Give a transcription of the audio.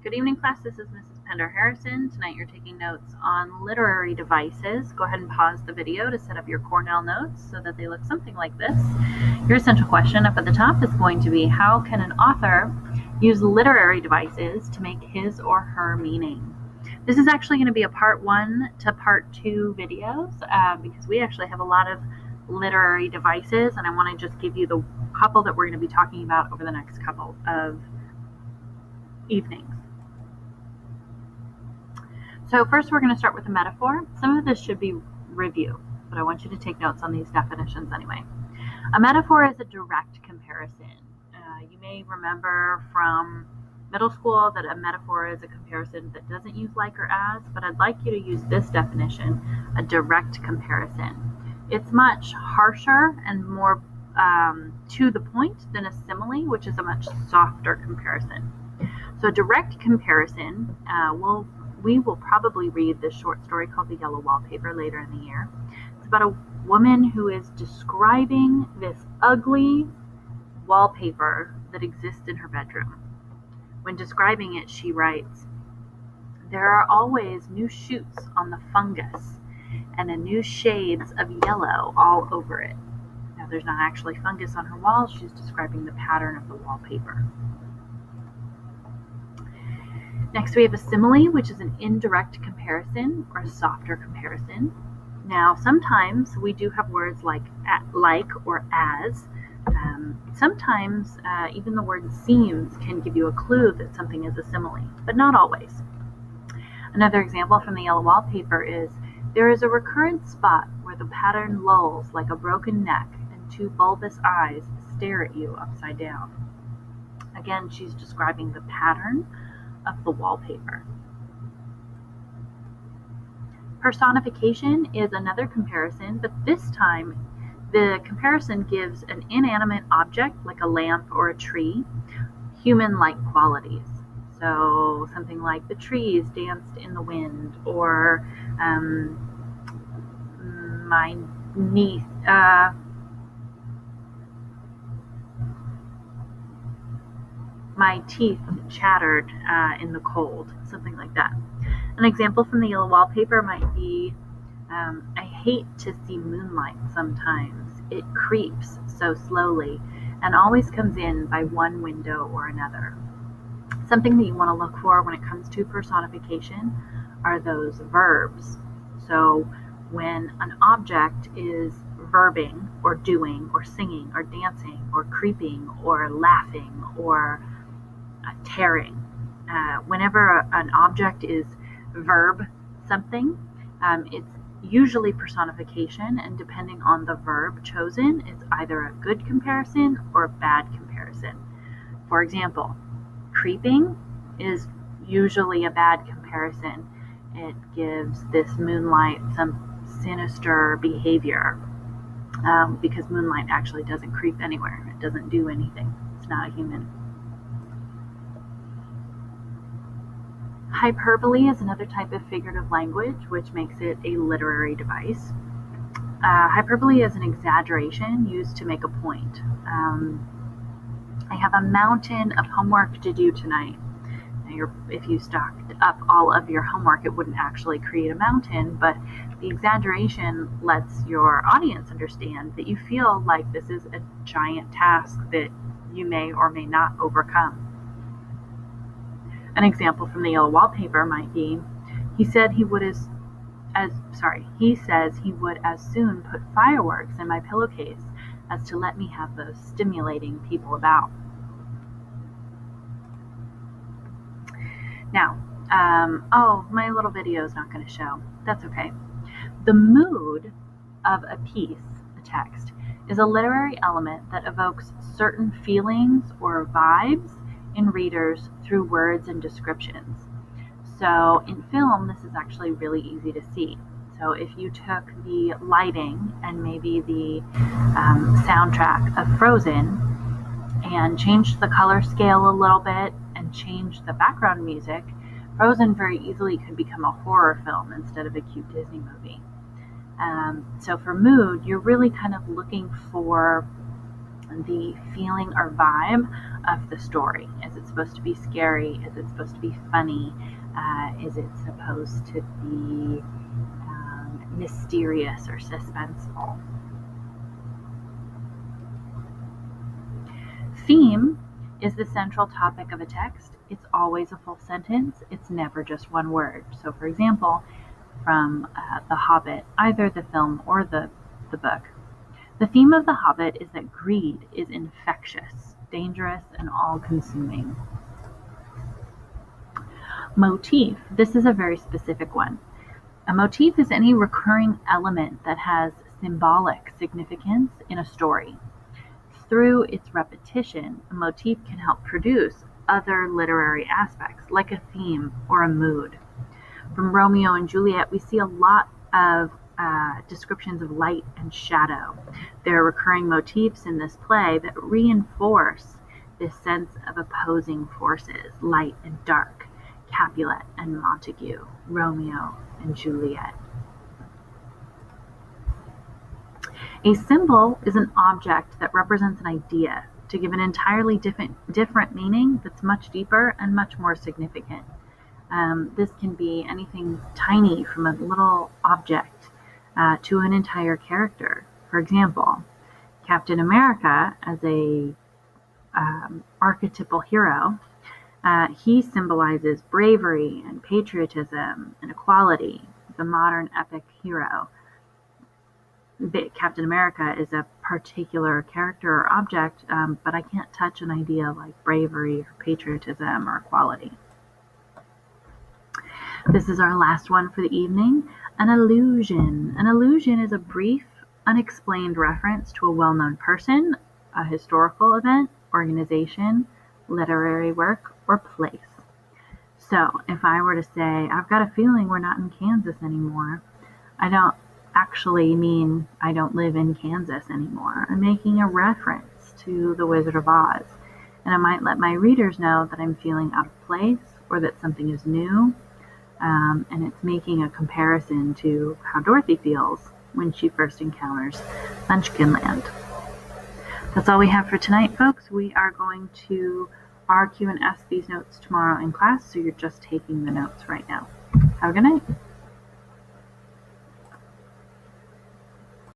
Good evening, class. This is Mrs. Pender Harrison. Tonight you're taking notes on literary devices. Go ahead and pause the video to set up your Cornell notes so that they look something like this. Your essential question up at the top is going to be, how can an author use literary devices to make his or her meaning? This is actually going to be a part 1 to part 2 videos because we actually have a lot of literary devices, and I want to just give you the couple that we're going to be talking about over the next couple of evenings. So first we're going to start with a metaphor. Some of this should be review, but I want you to take notes on these definitions anyway. A metaphor is a direct comparison. You may remember from middle school that a metaphor is a comparison that doesn't use like or as, but I'd like you to use this definition, a direct comparison. It's much harsher and more to the point than a simile, which is a much softer comparison. So a direct comparison, we will probably read this short story called The Yellow Wallpaper later in the year. It's about a woman who is describing this ugly wallpaper that exists in her bedroom. When describing it, she writes, "There are always new shoots on the fungus and new shades of yellow all over it." Now, there's not actually fungus on her walls. She's describing the pattern of the wallpaper. Next, we have a simile, which is an indirect comparison or a softer comparison. Now, sometimes we do have words like or as. Sometimes even the word seems can give you a clue that something is a simile, but not always. Another example from the yellow wallpaper is, "There is a recurrent spot where the pattern lolls like a broken neck and two bulbous eyes stare at you upside down." Again, she's describing the pattern of the wallpaper. Personification is another comparison, but this time the comparison gives an inanimate object like a lamp or a tree human-like qualities. So something like the trees danced in the wind, or my teeth chattered in the cold, something like that. An example from the yellow wallpaper might be, "I hate to see moonlight sometimes. It creeps so slowly and always comes in by one window or another." Something that you want to look for when it comes to personification are those verbs. So when an object is verbing or doing or singing or dancing or creeping or laughing or tearing, whenever an object is verb something, it's usually personification, and depending on the verb chosen, it's either a good comparison or a bad comparison. For example, creeping is usually a bad comparison. It gives this moonlight some sinister behavior, because moonlight actually doesn't creep anywhere. It doesn't do anything. It's not a human. Hyperbole is another type of figurative language, which makes it a literary device. Hyperbole is an exaggeration used to make a point. I have a mountain of homework to do tonight. Now, if you stocked up all of your homework, it wouldn't actually create a mountain, but the exaggeration lets your audience understand that you feel like this is a giant task that you may or may not overcome. An example from the yellow wallpaper might be, he says he would as soon put fireworks in my pillowcase as to let me have those stimulating people about. Now, my little video is not going to show. That's okay. The mood of a piece, a text, is a literary element that evokes certain feelings or vibes in readers through words and descriptions. So in film, this is actually really easy to see. So if you took the lighting and maybe the soundtrack of Frozen and changed the color scale a little bit and changed the background music, Frozen very easily could become a horror film instead of a cute Disney movie. So for mood, you're really kind of looking for the feeling or vibe of the story. Is it supposed to be scary? Is it supposed to be funny? Is it supposed to be mysterious or suspenseful? Theme is the central topic of a text. It's always a full sentence. It's never just one word. So, for example, from The Hobbit, either the film or the book, the theme of The Hobbit is that greed is infectious, dangerous, and all-consuming. Motif. This is a very specific one. A motif is any recurring element that has symbolic significance in a story. Through its repetition, a motif can help produce other literary aspects, like a theme or a mood. From Romeo and Juliet, we see a lot of descriptions of light and shadow. There are recurring motifs in this play that reinforce this sense of opposing forces, light and dark, Capulet and Montague, Romeo and Juliet. A symbol is an object that represents an idea to give an entirely different meaning that's much deeper and much more significant. This can be anything tiny from a little object to an entire character. For example, Captain America as a archetypal hero, he symbolizes bravery and patriotism and equality. The modern epic hero. Captain America is a particular character or object, but I can't touch an idea like bravery or patriotism or equality. This is our last one for the evening. An allusion. An allusion is a brief, unexplained reference to a well-known person, a historical event, organization, literary work, or place. So, if I were to say, I've got a feeling we're not in Kansas anymore, I don't actually mean I don't live in Kansas anymore. I'm making a reference to The Wizard of Oz. And I might let my readers know that I'm feeling out of place or that something is new. And it's making a comparison to how Dorothy feels when she first encounters Munchkinland. That's all we have for tonight, folks. We are going to RQ and S these notes tomorrow in class, so you're just taking the notes right now. Have a good night.